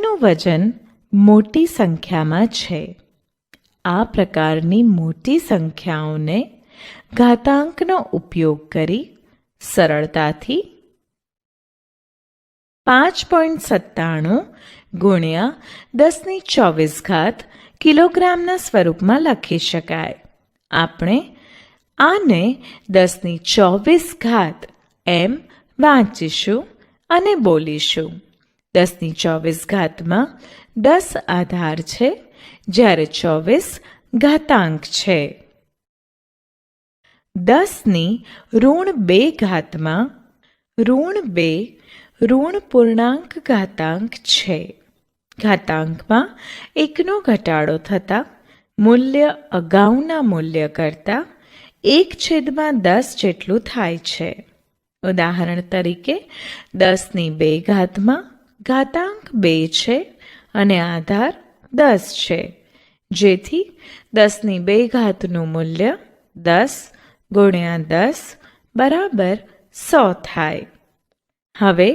નું વજન મોટી સંખ્યામાં છે. આ પ્રકારની મોટી સંખ્યાઓને ઘાતાંકનો ઉપયોગ કરી સરળતાથી 5.97 ગુણ્યા 1024 કિલોગ્રામના સ્વરૂપમાં લખી શકાય. આપણે આને 1024 એમ વાંચીશું અને બોલીશું. 1024 10 આધાર છે, જ્યારે 24 ઘાતાંક છે. 10ની ઋણ 2 ઋણ 2 ઋણ પૂર્ણાંક ઘાતાંક છે. ઘાતાંકમાં એકનો ઘટાડો થતાં મૂલ્ય અગાઉના મૂલ્ય કરતાં 1/10 જેટલું થાય છે. ઉદાહરણ તરીકે 10ની 2 ઘાતાંક 2 છે અને આધાર 10 છે, જેથી 10ની 2 મૂલ્ય 10 ગુણ્યા 10 બરાબર 100 થાય. હવે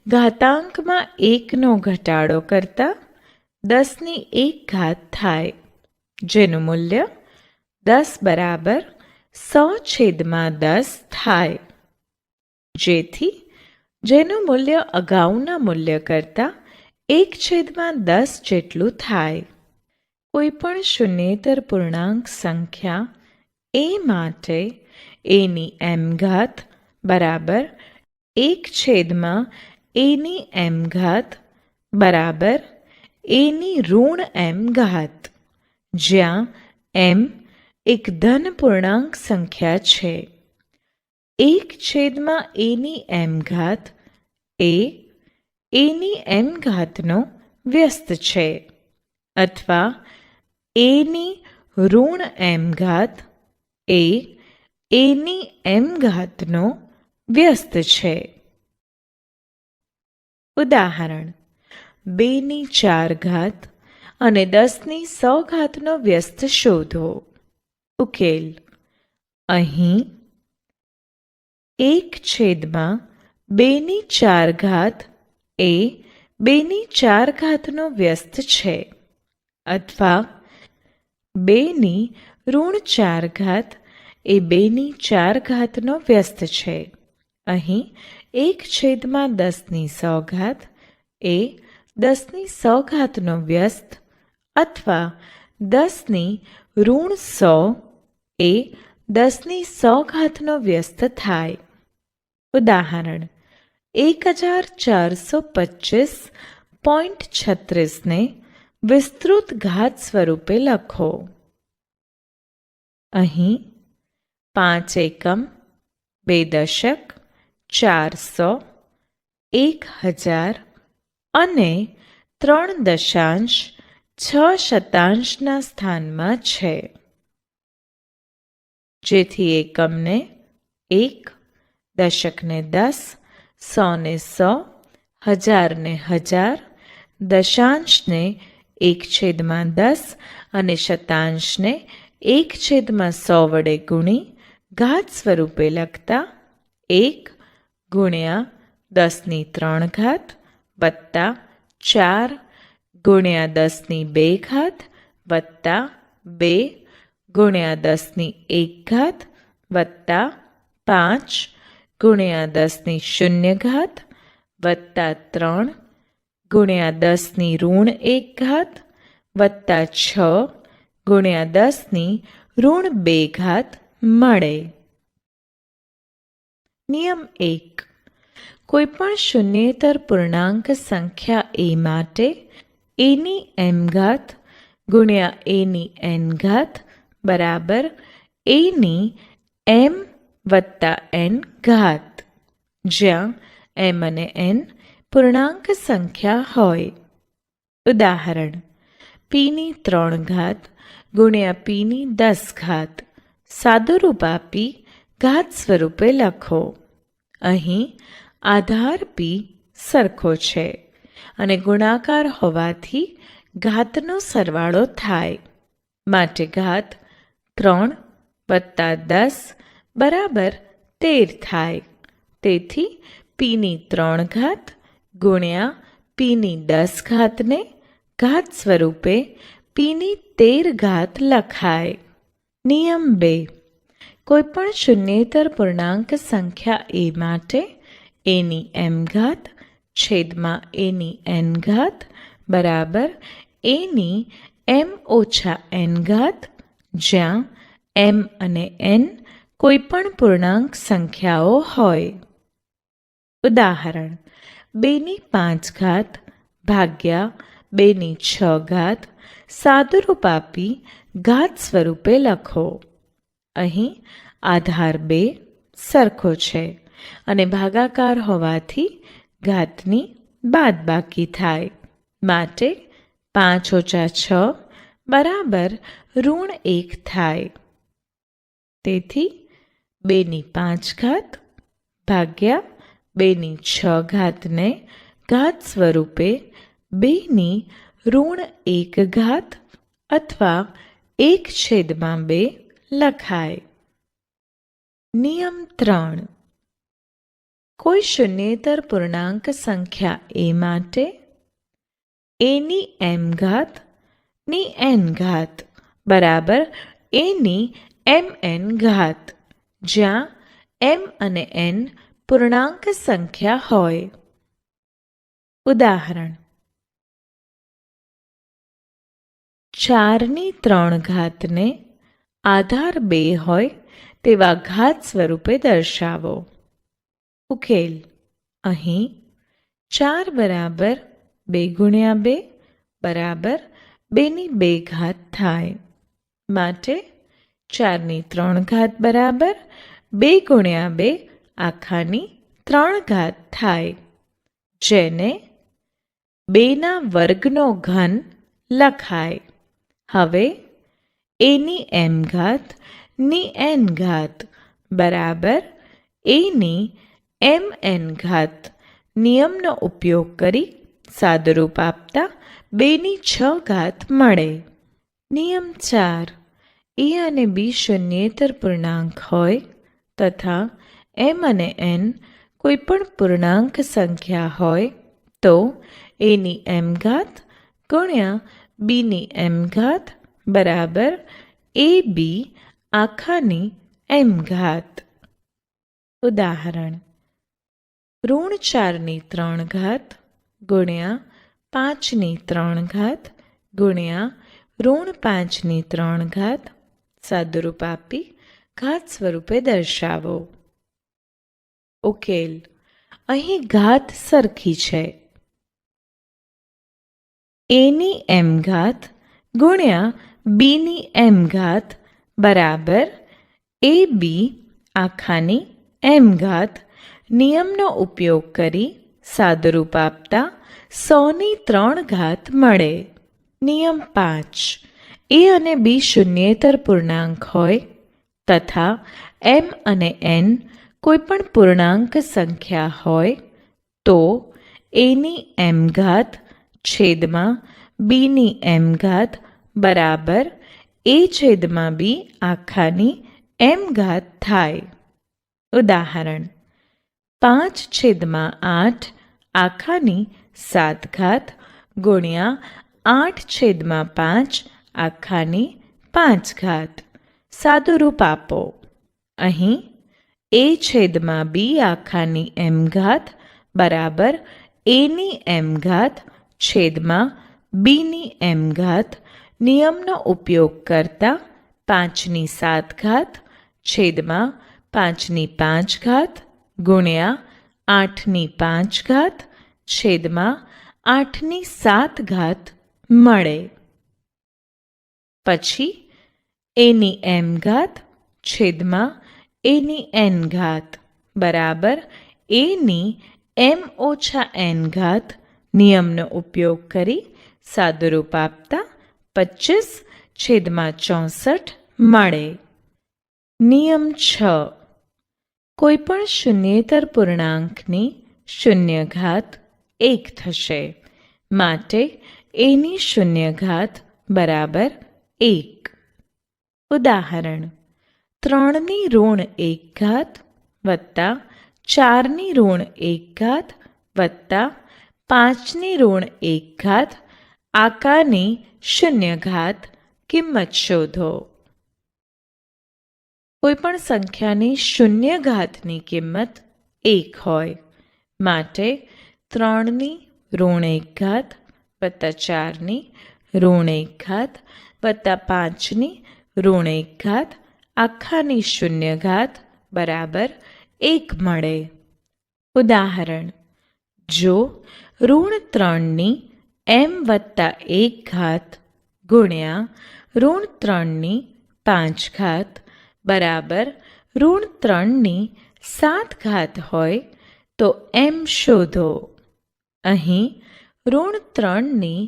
ઘાતાંકમાં 1નો ઘટાડો કરતાં 10ની 1 થાય, જેનું મૂલ્ય 10 બરાબર 100/10 થાય, જેનું મૂલ્ય અગાઉના મૂલ્ય કરતાં 1/10 જેટલું થાય. કોઈપણ શૂન્યેતર પૂર્ણાંક સંખ્યા a માટે aની m ઘાત બરાબર 1/aની m ઘાત બરાબર aની ઋણ m ઘાત, જ્યાં m એક ધન પૂર્ણાંક સંખ્યા છે. 1/aની m ઘાત એ aની m ઘાતનો વ્યસ્ત છે, અથવા aની ઋણ m ઘાત એ aની m ઘાતનો વ્યસ્ત છે. ઉદાહરણ 2ની 4 અને 10ની 100 નો વ્યસ્ત શોધો. ઉકેલ: અહીં 1/2ની 4 એ 2ની 4 નો વ્યસ્ત છે, અથવા 2ની ઋણ 4 એ 2ની 4 નો વ્યસ્ત છે. અહીં 1/10ની 100 એ 10ની 100 નો વ્યસ્ત, અથવા 10ની ઋણ 100 એ 10ની 100 નો વ્યસ્ત થાય. ઉદાહરણ 1425.36 ને વિસ્તૃત ઘાત સ્વરૂપે લખો. અહીં 5 એકમ, 2 દશક, 400, 1000 અને 3.6 ના સ્થાનમાં છે, જેથી એકમને 1, દશકને 10, 100ને 100, હજારને 1000, દશાંશને 1/10 અને શતાંશને 1/100 વડે ગુણી ઘાત સ્વરૂપે લખતા 1 ગુણ્યા 10ની 3 વત્તા 4 ગુણ્યા 10ની 2 વત્તા 2 ગુણ્યા 10ની 1 વત્તા 5 ગુણ્યા 10ની 0 વત્તા 3 ગુણ્યા 10ની ઋણ 1 વત્તા 6 ગુણ્યા 10ની ઋણ 2 મળે. નિયમ 1. કોઈપણ શૂન્યેતર પૂર્ણાંક સંખ્યા a માટે aની m ઘાત ગુણ્યા aની n ઘાત બરાબર aની m વત્તા n ઘાત, જ્યાં m અને n પૂર્ણાંક સંખ્યા હોય. ઉદાહરણ pની 3 ગુણ્યા pની 10 સાદુરૂપ આપી ઘાત સ્વરૂપે લખો. અહીં આધાર p સરખો છે અને ગુણાકાર હોવાથી ઘાતનો સરવાળો થાય, માટે ઘાત 3 વત્તા 10 બરાબર 13 થાય. તેથી pની 3 ગુણ્યા પીની 10 ઘાતને ઘાત સ્વરૂપે પીની 13 ઘાત લખાય. નિયમ 2. કોઈપણ શૂન્યેતર પૂર્ણાંક સંખ્યા a માટે એની m ઘાત છેદમાં એની n ઘાત બરાબર એની m ઓછા n ઘાત, જ્યાં m અને n કોઈપણ પૂર્ણાંક સંખ્યાઓ હોય. ઉદાહરણ: 2ની 5 ઘાત ભાગ્યા 2ની 6 ઘાત સાદુરૂપ આપી ઘાત સ્વરૂપે લખો. અહીં આધાર 2 સરખો છે અને ભાગાકાર હોવાથી ઘાતની બાદબાકી થાય. માટે 5 ઓછા 6 બરાબર -1 થાય. તેથી 2ની 5 ઘાત ભાગ્યા 2ની 6 ઘાતને ઘાત સ્વરૂપે 2ની -1 ઘાત અથવા 1/2 લખાય. નિયમ 3. કોઈ શૂન્યેતર પૂર્ણાંક સંખ્યા a માટે એની m ઘાત ની n ઘાત બરાબર એની mn ઘાત, જ્યાં m અને n પૂર્ણાંક સંખ્યા હોય. ઉદાહરણ: 4ની 3 ઘાતને આધાર 2 હોય તેવા ઘાત સ્વરૂપે દર્શાવો. ઉકેલ: અહીં 4 બરાબર 2 ગુણ્યા 2 બરાબર 2ની 2 ઘાત થાય. માટે 4ની 3 ઘાત બરાબર 2 ગુણ્યા 2 આખાની 3 ઘાત થાય, જેને 2ના વર્ગનો ઘન લખાય. હવે એની m ઘાત ની n ઘાત બરાબર એની mn ઘાત નિયમનો ઉપયોગ કરી સાદુરૂપ આપતા 2ની 6 ઘાત મળે. નિયમ 4. a અને b શૂન્યેતર પૂર્ણાંક હોય તથા m અને n કોઈપણ પૂર્ણાંક સંખ્યા હોય તો એની m ઘાત ગુણ્યા bની m ઘાત બરાબર ab આખાની m ઘાત. ઉદાહરણ: -4ની 3 ઘાત ગુણ્યા 5ની 3 ઘાત ગુણ્યા -5ની 3 ઘાત સાદુરૂપ આપી ઘાત સ્વરૂપે દર્શાવો. ઉકેલ: અહીં ઘાત સરખી છે. એની m ઘાત ગુણ્યા bની m ઘાત બરાબર ab આખાની m ઘાત નિયમનો ઉપયોગ કરી સાદુરૂપ આપતા 100ની 3 ઘાત મળે. નિયમ 5. a અને b શૂન્યેતર પૂર્ણાંક હોય તથા m અને n કોઈપણ પૂર્ણાંક સંખ્યા હોય તો એની m ઘાત છેદમાં bની m ઘાત બરાબર a/b આખાની m ઘાત થાય. ઉદાહરણ: 5/8 આખાની 7 ઘાત ગુણ્યા 8/5 આખાની 5 ઘાત સાદુરૂપ આપો. અહીં a/b આખાની m ઘાત બરાબર એની m ઘાત છેદમાં bની m ઘાત નિયમનો ઉપયોગ કરતા 5ની 7 ઘાત છેદમાં 5ની 5 ઘાત ગુણ્યા 8ની 5 ઘાત છેદમાં 8ની 7 ઘાત મળે. પછી એની m ઘાત છેદમાં એની n ઘાત બરાબર એની m ઓછા n ઘાત નિયમનો ઉપયોગ કરી સાદુરૂપ આપતા 25/64 મળે. નિયમ 6. કોઈપણ શૂન્યેતર પૂર્ણાંકની શૂન્ય ઘાત 1 થશે. માટે એની શૂન્ય ઘાત બરાબર 1. ઉદાહરણ: 3ની ઋણ 1 ઘાત વત્તા 4ની ઋણ 1 ઘાત વત્તા 5 ની ઋણ 1 ઘાત આકારની 0 ઘાત કિંમત શોધો. કોઈપણ સંખ્યાની 0 ઘાતની કિંમત 1 હોય માટે 3 ની ઋણ 1 ઘાત વત્તા 4 ની ઋણ 1 ઘાત વત્તા 5 ની ઋણ 1 ઘાત આખાની 0 ઘાત બરાબર 1 મળે. ઉદાહરણ: જો ઋણ 3 ની m વત્તા 1 ઘાત ગુણ્યા ઋણ 3 ની 5 ઘાત બરાબર ઋણ 3 ની 7 ઘાત હોય તો m શોધો. અહીં ઋણ 3 ની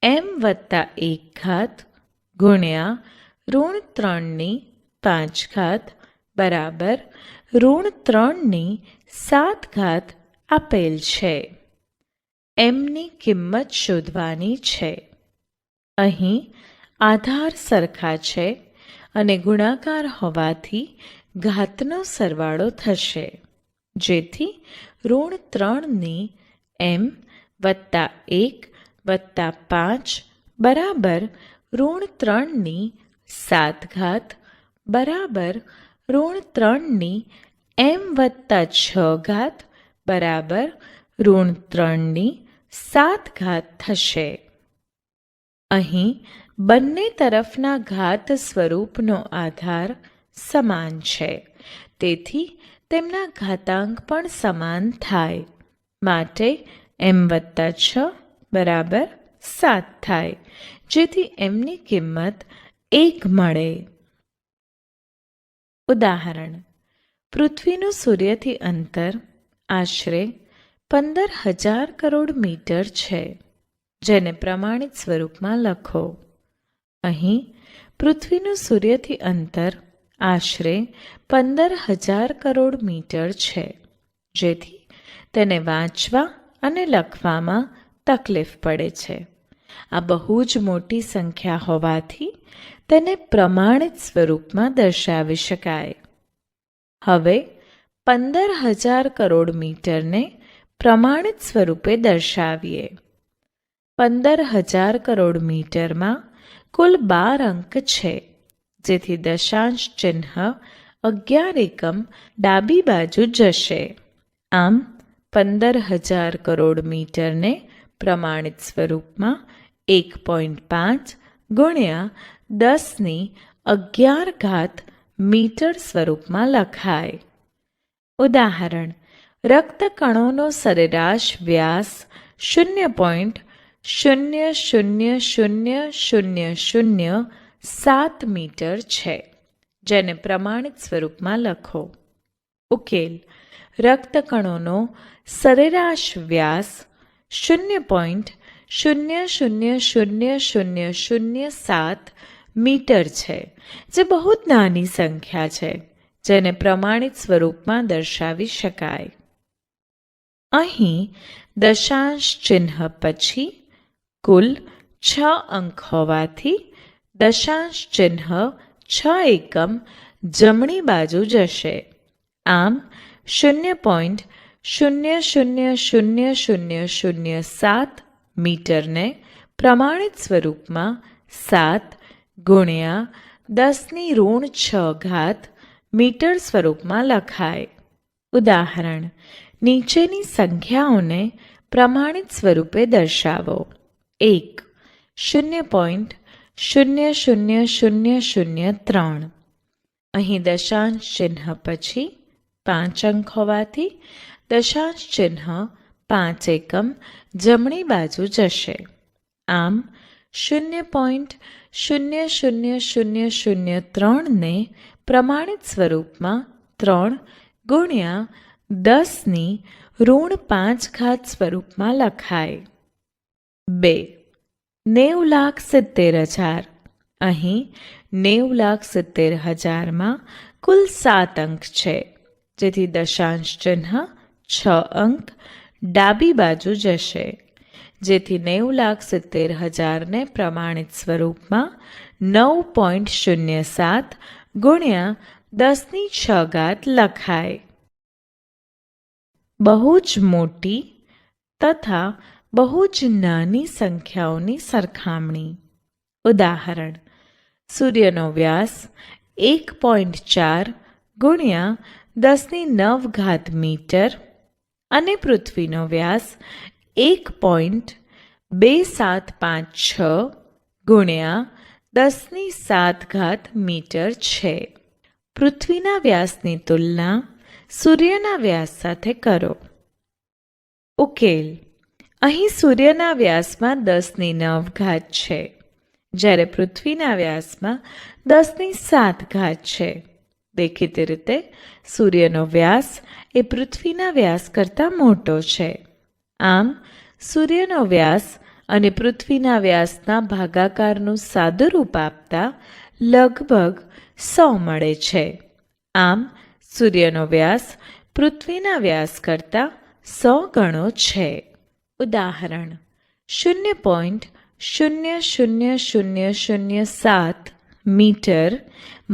m વત્તા 1 ઘાત ગુણ્યા ઋણ 3 ની 5 ઘાત બરાબર ઋણ 3 ની 7 ઘાત આપેલ છે. m ની કિંમત શોધવાની છે. અહીં આધાર સરખા છે અને ગુણાકાર હોવાથી ઘાતનો સરવાળો થશે, જેથી ઋણ 3 ની m વત્તા 1 વત્તા 5 બરાબર ઋણ 3 ની 7 ઘાત બરાબર ઋણ 3 ની m વત્તા 6 ઘાત બરાબર ઋણ 3 ની 7 ઘાત થશે. અહીં બંને તરફના ઘાત સ્વરૂપનો આધાર સમાન છે, તેથી તેમના ઘાતાંક પણ સમાન થાય માટે m વત્તા 6 બરાબર 7 થાય, જેથી m ની કિંમત 1 મળે. ઉદાહરણ: પૃથ્વીનું સૂર્યથી અંતર આશરે 15,000 કરોડ મીટર છે, જેને પ્રમાણિત સ્વરૂપમાં લખો. અહીં પૃથ્વીનું સૂર્યથી અંતર આશરે 15,000 કરોડ મીટર છે, જેથી તેને વાંચવા અને લખવામાં તકલીફ પડે છે. આ બહુ જ મોટી સંખ્યા હોવાથી તેને પ્રમાણિત સ્વરૂપમાં દર્શાવી શકાય. હવે 15,000 કરોડ મીટરને પ્રમાણિત સ્વરૂપે દર્શાવીએ. 15,000 કરોડ મીટરમાં કુલ 12 અંક છે, જેથી દશાંશ ચિહ્ન 11 એકમ ડાબી બાજુ જશે. આમ 15,000 કરોડ મીટરને પ્રમાણિત સ્વરૂપમાં 1.5 ગુણ્યા 10 ની 11 ઘાત મીટર સ્વરૂપમાં લખાય. ઉદાહરણ: રક્તકણોનો સરેરાશ વ્યાસ 0.000007 મીટર છે, જેને પ્રમાણિત સ્વરૂપમાં લખો. ઉકેલ: રક્તકણોનો સરેરાશ વ્યાસ 0.000007 મીટર છે, જે બહુ જ નાની સંખ્યા છે, જેને પ્રમાણિત સ્વરૂપમાં દર્શાવી શકાય. અહીં દશાંશ ચિહ્ન પછી કુલ 6 અંક હોવાથી દશાંશ ચિહ્ન 6 એકમ જમણી બાજુ જશે. આમ 0.000007 મીટરને પ્રમાણિત સ્વરૂપમાં 7 ગુણ્યા 10 ની ઋણ 6 ઘાત મીટર સ્વરૂપમાં લખાય. ઉદાહરણ: નીચેની સંખ્યાઓને પ્રમાણિત સ્વરૂપે દર્શાવો. 1. 0.00003. અહીં દશાંશ ચિહ્ન પછી 5 અંક હોવાથી દશાંશ ચિહ્ન 5 એકમ જમણી બાજુ જશે. આમ 0.00003 ને પ્રમાણિત સ્વરૂપમાં 3 ગુણ્યા 10 ની ઋણ 5 ઘાત સ્વરૂપમાં લખાય. 2. 90,70,000. અહીં 90,70,000માં કુલ 7 અંક છે, જેથી દશાંશ ચિહ્ન 6 અંક ડાબી બાજુ જશે, જેથી 90,70,000ને પ્રમાણિત સ્વરૂપમાં 9.07 ગુણ્યા 10 ની 6 ઘાત લખાય. બહુ જ મોટી તથા બહુ જ નાની સંખ્યાઓની સરખામણી. ઉદાહરણ: સૂર્યનો વ્યાસ 1.4 ગુણ્યા 10⁹ મીટર અને પૃથ્વીનો વ્યાસ 1.2756 ગુણ્યા 10⁷ મીટર છે. પૃથ્વીના વ્યાસની તુલના સૂર્યના વ્યાસ સાથે કરો. ઉકેલ: અહીં સૂર્યના વ્યાસમાં 10⁹ છે, જ્યારે પૃથ્વીના વ્યાસમાં 10⁷ છે. દેખીતી રીતે સૂર્યનો વ્યાસ એ પૃથ્વીના વ્યાસ કરતાં મોટો છે. આમ સૂર્યનો વ્યાસ અને પૃથ્વીના વ્યાસના ભાગાકારનું સાદુરૂપ આપતા લગભગ 100 મળે છે. આમ સૂર્યનો વ્યાસ પૃથ્વીના વ્યાસ કરતાં 100 ગણો છે. ઉદાહરણ: 0.00007 મીટર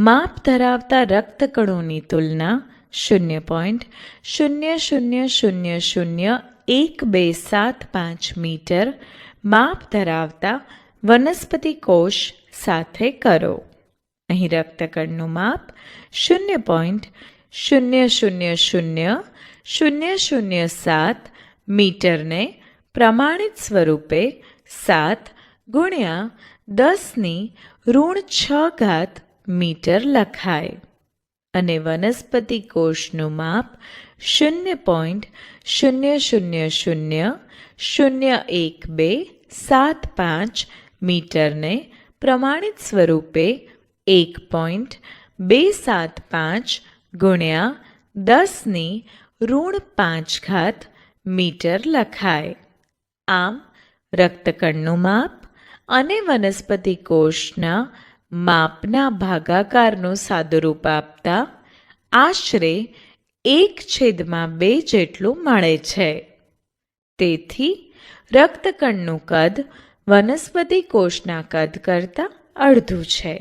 માપ ધરાવતા રક્તકણોની તુલના 0.00001275 મીટર માપ ધરાવતા વનસ્પતિ કોષ સાથે કરો. અહીં રક્તકણનું માપ 0.000007 મીટરને પ્રમાણિત સ્વરૂપે 7 ગુણ્યા 10⁻6 મીટર લખાય અને વનસ્પતિ કોષનું માપ 0.00001275 મીટરને પ્રમાણિત સ્વરૂપે 1.275 ગુણ્યા 10⁻5 મીટર લખાય. આમ રક્તકણનું માપ અને વનસ્પતિ કોષના માપના ભાગાકારનું સાદુરૂપ આપતા આશરે 1/2 જેટલું મળે છે. તેથી રક્તકણનું કદ વનસ્પતિ કોષના કદ કરતાં અડધું છે.